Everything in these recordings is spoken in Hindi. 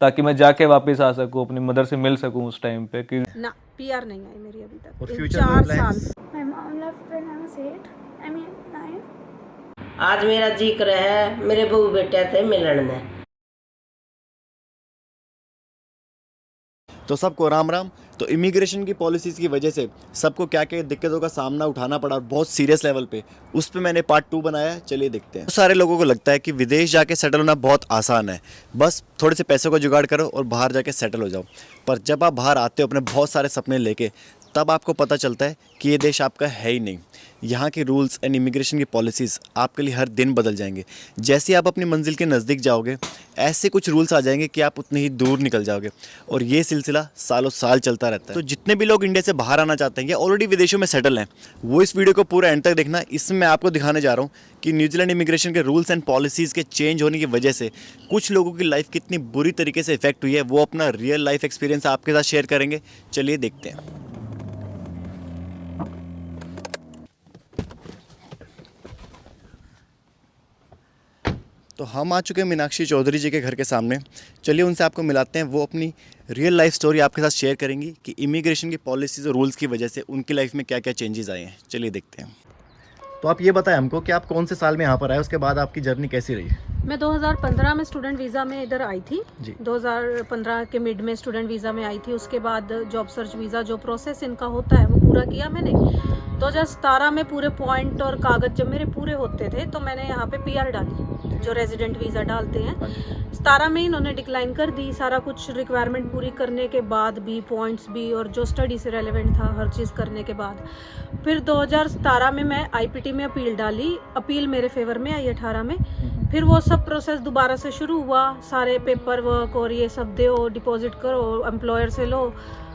ताकि मैं जाके वापस आ सकूँ, अपनी मदर से मिल सकूँ उस टाइम पे। कि ना पीआर नहीं आई मेरी अभी तक। और इन फ्यूचर 4 प्लान्स? साल। My mom left when I was 8. I mean 9. आज मेरा जिक्र है मेरे बहू बेटे थे मिलन ने। तो सबको राम राम। तो इमिग्रेशन की पॉलिसीज़ की वजह से सबको क्या क्या दिक्कतों का सामना उठाना पड़ा, और बहुत सीरियस लेवल पे, उस पे मैंने पार्ट 2 बनाया है। चलिए देखते हैं। तो सारे लोगों को लगता है कि विदेश जाके सेटल होना बहुत आसान है, बस थोड़े से पैसों का जुगाड़ करो और बाहर जाके सेटल हो जाओ। पर जब आप बाहर आते हो अपने बहुत सारे सपने लेके, तब आपको पता चलता है कि ये देश आपका है ही नहीं। यहाँ के रूल्स एंड इमिग्रेशन की पॉलिसीज़ आपके लिए हर दिन बदल जाएंगे। जैसे ही आप अपनी मंजिल के नज़दीक जाओगे, ऐसे कुछ रूल्स आ जाएंगे कि आप उतने ही दूर निकल जाओगे, और ये सिलसिला सालों साल चलता रहता है। तो जितने भी लोग इंडिया से बाहर आना चाहते हैं या ऑलरेडी विदेशों में सेटल हैं, वो इस वीडियो को पूरा एंड तक देखना। इसमें मैं आपको दिखाने जा रहा हूँ कि न्यूजीलैंड इमिग्रेशन के रूल्स एंड पॉलिसीज़ के चेंज होने की वजह से कुछ लोगों की लाइफ कितनी बुरी तरीके से इफेक्ट हुई है, वो अपना रियल लाइफ एक्सपीरियंस आपके साथ शेयर करेंगे। चलिए देखते हैं। तो हम आ चुके हैं मीनाक्षी चौधरी जी के घर के सामने। चलिए उनसे आपको मिलाते हैं। वो अपनी रियल लाइफ स्टोरी आपके साथ शेयर करेंगी कि इमिग्रेशन की पॉलिसीज़ और रूल्स की वजह से उनकी लाइफ में क्या क्या चेंजेस आए हैं। चलिए देखते हैं। तो आप ये बताएं हमको कि आप कौन से साल में यहाँ पर आए, उसके बाद आपकी जर्नी कैसी रही? मैं 2015 में स्टूडेंट वीज़ा में इधर आई थी जी। 2015 के मिड में स्टूडेंट वीज़ा में आई थी। उसके बाद जॉब सर्च वीज़ा जो प्रोसेस इनका होता है वो पूरा किया मैंने। 2017 में पूरे पॉइंट और कागज जब मेरे पूरे होते थे तो मैंने यहाँ पे पीआर डाली, जो रेजिडेंट वीज़ा डालते हैं। 17 में इन्होंने डिक्लाइन कर दी। सारा कुछ रिक्वायरमेंट पूरी करने के बाद भी, पॉइंट्स भी और जो स्टडी से रेलेवेंट था हर चीज़ करने के बाद, फिर 2017 में मैं आईपीटी में अपील डाली। अपील मेरे फेवर में आई 18 में। फिर वो सब प्रोसेस दोबारा से शुरू हुआ। सारे पेपर वर्क और ये सब दो, डिपॉजिट करो, एम्प्लॉयर से लो,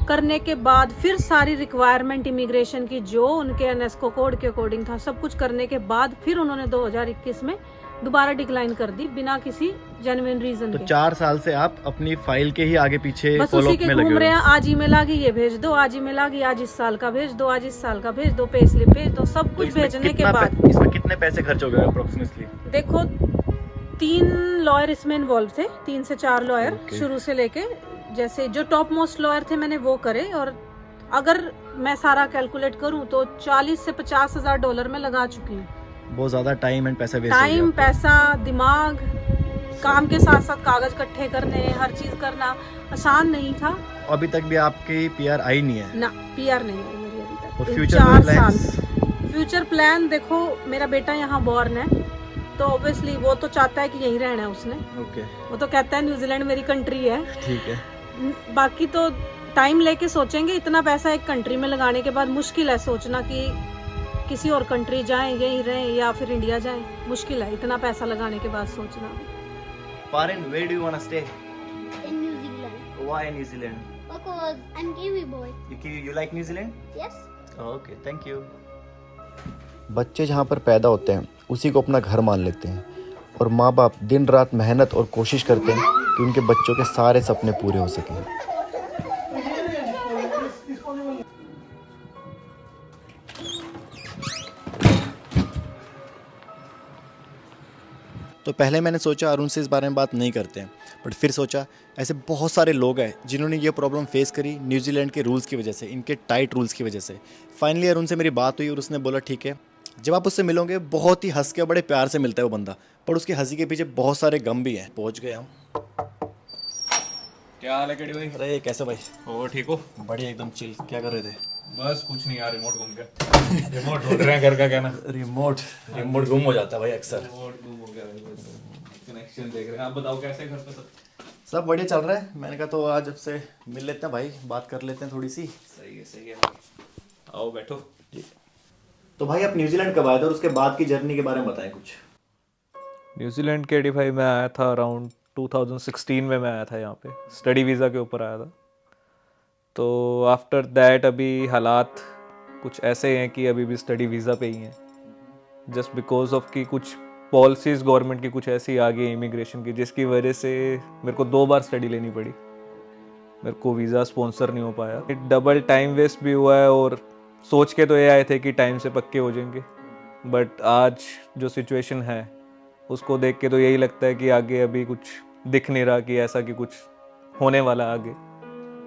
करने के बाद फिर सारी रिक्वायरमेंट इमिग्रेशन की जो उनके एनएसको कोड के अकॉर्डिंग था, सब कुछ करने के बाद फिर उन्होंने 2021 में दोबारा डिक्लाइन कर दी बिना किसी जेन्युइन रीजन तो के। 4 साल से आप अपनी फाइल के ही आगे पीछे बस फॉलो उसी अप के में लगे घूम हो। रहे हैं। आज ईमेल आ गई, ये भेज दो, आज ईमेल आ गई, आज इस साल का भेज दो, आज इस साल का भेज दो, पे स्लिप भेज दो, सब तो कुछ इसमें भेजने के कितना बाद इसमें कितने पैसे खर्च हो गए अप्रोक्सीमेटली? देखो 3 लॉयर इसमें इन्वॉल्व थे, 3 से 4 लॉयर Okay. शुरू से लेके, जैसे जो टॉप मोस्ट लॉयर थे मैंने वो करे। और अगर मैं सारा कैलकुलेट करूं तो 40 से 50 हजार डॉलर में लगा चुकी हूँ। बहुत ज़्यादा टाइम एंड पैसा वेस्ट हो गया टाइम, आपका। पैसा, दिमाग, काम के साथ साथ कागज इकट्ठे करने, हर चीज करना आसान नहीं था। अभी तक भी आपकी पीआर आई नहीं है? ना पीआर नहीं आई मेरी अभी तक। और इन फ्यूचर 4 प्लान्स? साल फ्यूचर प्लान देखो, मेरा बेटा यहाँ बॉर्न है तो ऑब्वियसली वो तो चाहता है कि यहीं रहना है उसने। ओके, वो तो कहता है न्यूजीलैंड मेरी कंट्री है। ठीक है। बाकी तो टाइम लेके सोचेंगे। इतना पैसा एक कंट्री में लगाने के बाद मुश्किल है सोचना कि किसी और कंट्री जाएं, यहीं रहें या फिर इंडिया जाएं। मुश्किल है इतना पैसा लगाने के बाद सोचना। Paren, where do you want to stay? In New Zealand. Why New Zealand? Because I'm Kiwi boy. You like New Zealand? Yes. Okay, thank you. बच्चे जहाँ पर पैदा होते हैं उसी को अपना घर मान लेते हैं, और माँ बाप दिन रात मेहनत और कोशिश करते हैं कि उनके बच्चों के सारे सपने पूरे हो सकें। तो पहले मैंने सोचा अरुण से इस बारे में बात नहीं करते हैं, बट फिर सोचा ऐसे बहुत सारे लोग हैं जिन्होंने ये प्रॉब्लम फेस करी न्यूजीलैंड के रूल्स की वजह से, इनके टाइट रूल्स की वजह से। फाइनली अरुण से मेरी बात हुई और उसने बोला ठीक है। जब आप उससे मिलोगे बहुत ही हंस के बड़े प्यार से मिलता है वो बंदा, पर उसकी हंसी के पीछे बहुत सारे गम भी हैं। पहुंच गए हम। क्या हाल है केडी भाई? अरे कैसे भाई? ओ ठीक हो? बढ़िया एकदम चिल। क्या कर रहे थे? बस कुछ नहीं यार, रिमोट गुम गया। रिमोट ढूंढ रहे हैं घर का, क्या ना? रिमोट गुम हो जाता है भाई अक्सर। रिमोट गुम हो गया भाई, कनेक्शन देख रहे हैं। आप बताओ कैसे घर पे सब? सब बढ़िया चल रहा है। मैंने कहा तो आज आपसे मिल लेते हैं भाई, बात कर लेते हैं थोड़ी सी। सही है भाई। आओ बैठो। जी। तो भाई आप न्यूजीलैंड कब आए थे और उसके बाद की जर्नी के बारे में बताएं कुछ। न्यूजीलैंड के 85 में आया था, अराउंड 2016 में मैं आया था यहाँ पे, स्टडी वीज़ा के ऊपर आया था। तो आफ्टर दैट अभी हालात कुछ ऐसे हैं कि अभी भी स्टडी वीज़ा पे ही हैं, जस्ट बिकॉज ऑफ कि कुछ पॉलिसीज़ गवर्नमेंट की कुछ ऐसी आ गई इमिग्रेशन की, जिसकी वजह से मेरे को 2 बार स्टडी लेनी पड़ी। मेरे को वीज़ा स्पॉन्सर नहीं हो पाया, डबल टाइम वेस्ट भी हुआ है। और सोच के तो ये आए थे कि टाइम से पक्के हो जाएंगे, बट आज जो सिचुएशन है उसको देख के तो यही लगता है कि आगे अभी कुछ दिख नहीं रहा कि ऐसा कि कुछ होने वाला है आगे।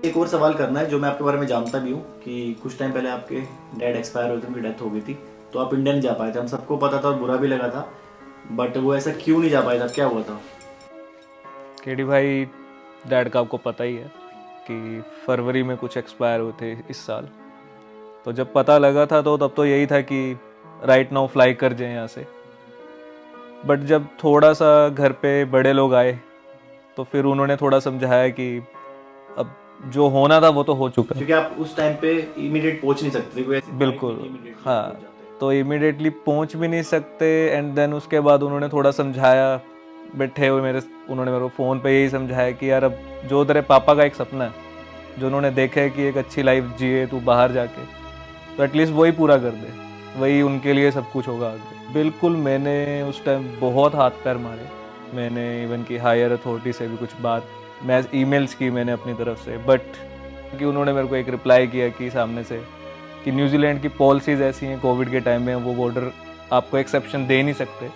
एक और सवाल करना है जो मैं आपके बारे में जानता भी हूँ कि कुछ टाइम पहले आपके डैड एक्सपायर हुए थे, उनकी डेथ हो गई थी, तो आप इंडिया नहीं जा पाए थे। हम सबको पता था और बुरा भी लगा था, बट वो ऐसा क्यों नहीं जा पाए थे, क्या हुआ था? केडी भाई, डैड का आपको पता ही है कि फरवरी में कुछ एक्सपायर हुए थे इस साल। तो जब पता लगा था तो तब तो यही था कि राइट नाउ फ्लाई कर जाए यहाँ से। बट जब थोड़ा सा घर पे बड़े लोग आए तो फिर उन्होंने थोड़ा समझाया कि अब जो होना था वो तो हो चुका है। क्योंकि आप उस टाइम पे इमीडिएट पहुंच नहीं सकते थे, कोई ऐसी बिल्कुल, flight नहीं, immediately हाँ, पहुंच जाते। तो इमिडिएटली पहुंच भी नहीं सकते। एंड देन उसके बाद उन्होंने थोड़ा समझाया, बैठे हुए उन्होंने मेरे को फ़ोन पे यही समझाया कि यार अब जो तेरे पापा का एक सपना है, जो उन्होंने देखा है कि एक अच्छी लाइफ जिए तू बाहर जाके, तो एटलीस्ट वही पूरा कर दे, वही उनके लिए सब कुछ होगा आगे। बिल्कुल, मैंने उस टाइम बहुत हाथ पैर मारे। मैंने इवन की हायर अथॉरिटी से भी कुछ बात, मैं ईमेल्स की मैंने अपनी तरफ से, बट कि उन्होंने मेरे को एक रिप्लाई किया कि सामने से कि न्यूजीलैंड की पॉलिसीज़ ऐसी हैं कोविड के टाइम में, वो बॉर्डर आपको एक्सेप्शन दे नहीं सकते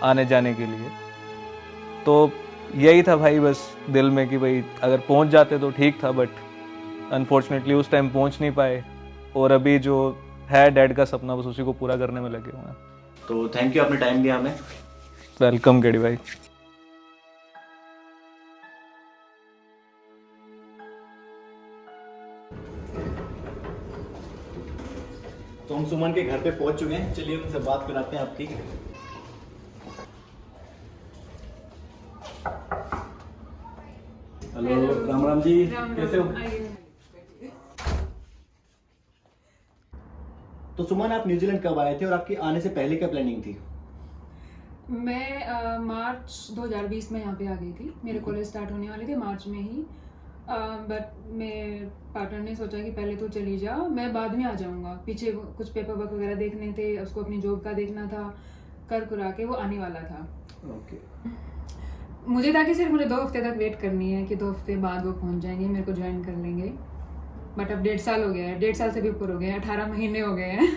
आने जाने के लिए। तो यही था भाई बस दिल में कि भाई अगर पहुंच जाते तो ठीक था, बट अनफॉर्चुनेटली उस टाइम पहुंच नहीं पाए। और अभी जो है डैड का सपना, बस उसी को पूरा करने में लगे हुए हैं। तो थैंक यू, आपने टाइम दिया हमें। वेलकम केडी भाई। तो हम सुमन के घर पे पहुंच चुके हैं, चलिए उनसे बात कराते हैं आपकी। हेलो, राम राम जी, कैसे हो? तो सुमन, आप न्यूजीलैंड कब आए थे और आपकी आने से पहले क्या प्लानिंग थी? मैं मार्च 2020 में यहाँ पे आ गई थी। मेरे कॉलेज स्टार्ट होने वाले थे मार्च में ही, बट मेरे पार्टनर ने सोचा कि पहले तो चली जा, मैं बाद में आ जाऊँगा। पीछे कुछ पेपर वर्क वगैरह देखने थे, उसको अपनी जॉब का देखना था, कर कुरा के वो आने वाला था। ओके। मुझे था कि सिर्फ मुझे 2 हफ्ते तक वेट करनी है कि 2 हफ्ते बाद वो पहुँच जाएंगे, मेरे को ज्वाइन कर लेंगे। बट अब 1.5 साल हो गया है, 1.5 साल से भी ऊपर हो गए हैं, 18 महीने हो गए हैं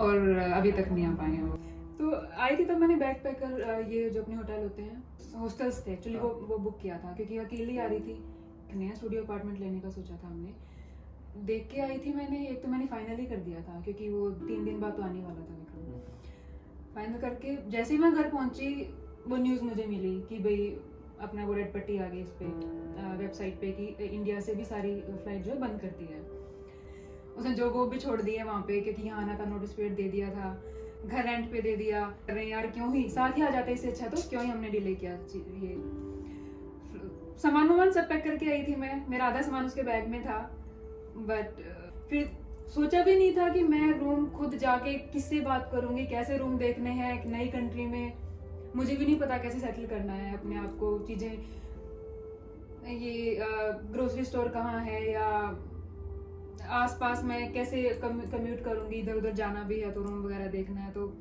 और अभी तक नहीं आ पाए हैं वो। तो आई थी तब मैंने बैक पैकर, ये जो अपने होटल होते हैं, हॉस्टल्स थे एक्चुअली, वो बुक किया था क्योंकि अकेली आ रही थी। नया स्टूडियो अपार्टमेंट लेने का सोचा था हमने, देख के आई थी मैंने। एक तो मैंने फाइनल ही कर दिया था क्योंकि वो 3 दिन बाद तो आने वाला था विक्रम। फाइनल करके जैसे ही मैं घर पहुंची, वो न्यूज़ मुझे मिली कि भाई अपना वो रेड पट्टी आ गई इस पे वेबसाइट पे कि इंडिया से भी सारी फ्लाइट जो है बंद कर दी है। उसने जो वो भी छोड़ दी है वहाँ पे, क्योंकि यहाँ आना का नोटिस पीरियड दे दिया था, घर रेंट पे दे दिया। अरे यार क्यों ही, साथ ही आ जाते, इससे अच्छा तो क्यों ही हमने डिले किया। ये सामान सब पैक करके आई थी मैं, मेरा आधा सामान उसके बैग में था। बट फिर सोचा भी नहीं था कि मैं रूम खुद जाके किससे बात करूंगी, कैसे रूम देखने हैं एक नई कंट्री में। मुझे भी नहीं पता कैसे सेटल करना है अपने आप को, चीज़ें, ये ग्रोसरी स्टोर कहाँ है या आसपास मैं कैसे कम्यूट करूंगी, इधर उधर जाना भी है तो रूम वगैरह देखना है। तो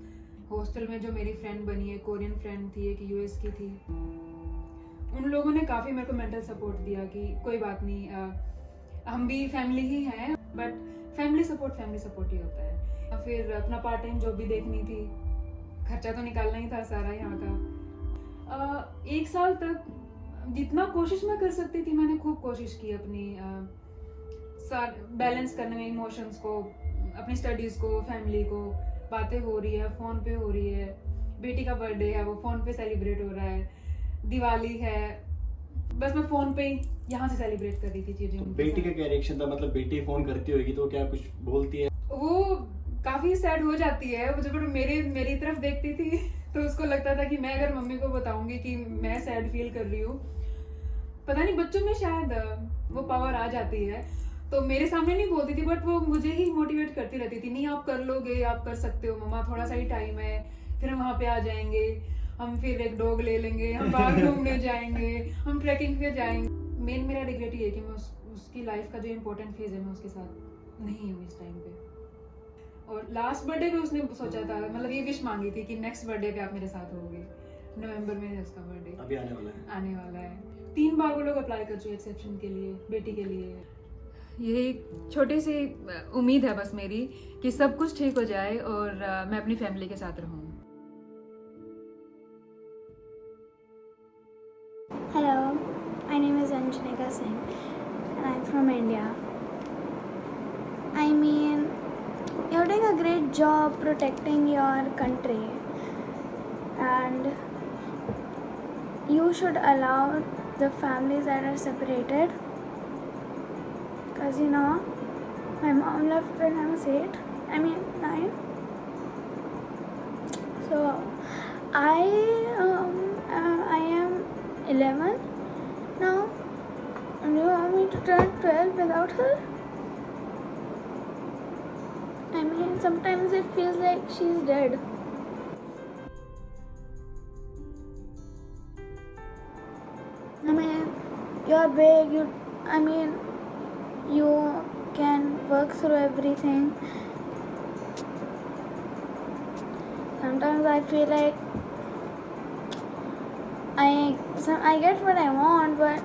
हॉस्टल में जो मेरी फ्रेंड बनी है, कोरियन फ्रेंड थी, एक यूएस की थी, उन लोगों ने काफ़ी मेरे को मेंटल सपोर्ट दिया कि कोई बात नहीं, हम भी फैमिली ही हैं, बट फैमिली सपोर्ट ही होता है। फिर अपना पार्ट टाइम जॉब भी देखनी थी, खर्चा तो निकालना ही था सारा यहाँ का। 1 साल तक जितना कोशिश मैं कर सकती थी मैंने खूब कोशिश की अपनी बैलेंस करने में, इमोशंस को, अपनी स्टडीज़ को, फैमिली को। बातें हो रही है, फ़ोन पे हो रही है, बेटी का बर्थडे है वो फ़ोन पे सेलिब्रेट हो रहा है, दिवाली है, बस मैं फ़ोन पे ही यहाँ से सेलिब्रेट कर रही थी चीज़ें। तो बेटी का क्या रिएक्शन था? मतलब बेटी फ़ोन करती होगी तो क्या कुछ बोलती है? वो काफ़ी सैड हो जाती है, वो जब मेरी तरफ देखती थी तो उसको लगता था कि मैं अगर मम्मी को बताऊंगी कि मैं सैड फील कर रही हूँ, पता नहीं बच्चों में शायद वो पावर आ जाती है। तो मेरे सामने नहीं बोलती थी, बट वो मुझे ही मोटिवेट करती रहती थी, नहीं आप कर लोगे, आप कर सकते हो मम्मा, थोड़ा सा ही टाइम है, फिर हम वहाँ पे आ जाएंगे, हम फिर एक डॉग ले लेंगे, हम बाहर घूमने जाएंगे, हम ट्रैकिंग पे जाएंगे। मेन मेरा रिग्रेट ये है कि मैं उसकी लाइफ का जो इम्पोर्टेंट फेज है मैं उसके साथ नहीं हूँ इस टाइम पे। और लास्ट बर्थडे पे उसने सोचा था, मतलब ये विश मांगी थी कि नेक्स्ट बर्थडे पे आप मेरे साथ होगे। नवंबर में है उसका बर्थडे, अभी आने वाला है। 3 बार वो लोग अप्लाई कर चुके एक्सेप्शन के लिए, बेटी के लिए। यही छोटी सी उम्मीद है बस मेरी कि सब कुछ ठीक हो जाए और मैं अपनी फैमिली के साथ रहूँ। Hello, my name is Anjanika Radhika Singh and I'm from India. I mean, you're doing a great job protecting your country, and you should allow the families that are separated, because my mom left when I was 9. So I am 11 now, and you want me to turn 12 without her? I mean, sometimes it feels like she's dead. I mean, you're big, you can work through everything. Sometimes I feel like I get what I want, but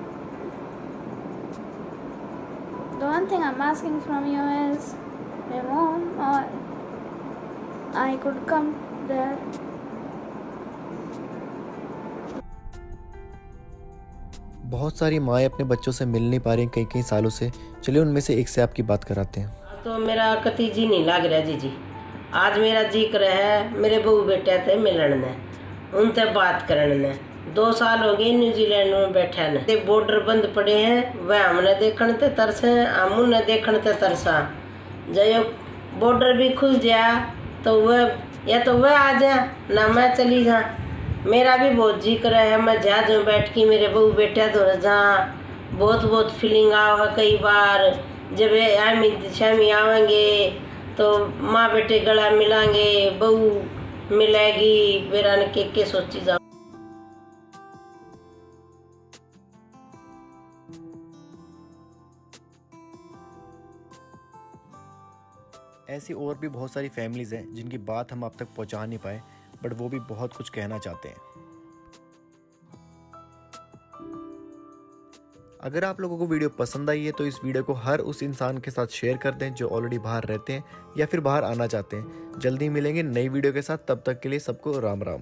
the one thing I'm asking from you is my mom, or I could come there. बहुत सारी माएँ अपने बच्चों से मिल नहीं पा रही कई कई सालों से। चलिए उनमें से एक से आपकी बात कराते हैं। तो मेरा कति जी नहीं लग रहा जी। आज मेरा जिक्र है मेरे बहू बेटे थे मिलन ने, उनसे बात करने ने। 2 साल हो गए न्यूजीलैंड में बैठे ने। बॉर्डर बंद पड़े हैं, वह हमने देखने ते तरसे, हम उन्हें देखने ते तरसा। जब बॉर्डर भी खुल जाए तो वह आ जा, ना मैं चली जा। मेरा भी बहुत जिक्र है, मैं जहाज में बैठ के मेरे बहू बेटे तो जा बहुत फीलिंग आओ है। कई बार जब शामी आवेंगे तो माँ बेटे गला मिलांगे, बहू मिलेगी, मेरा ने के सोची जाओ। ऐसी और भी बहुत सारी फैमिलीज़ हैं जिनकी बात हम आप तक पहुंचा नहीं पाए, बट वो भी बहुत कुछ कहना चाहते हैं। अगर आप लोगों को वीडियो पसंद आई है तो इस वीडियो को हर उस इंसान के साथ शेयर कर दें जो ऑलरेडी बाहर रहते हैं या फिर बाहर आना चाहते हैं। जल्दी मिलेंगे नई वीडियो के साथ, तब तक के लिए सबको राम राम।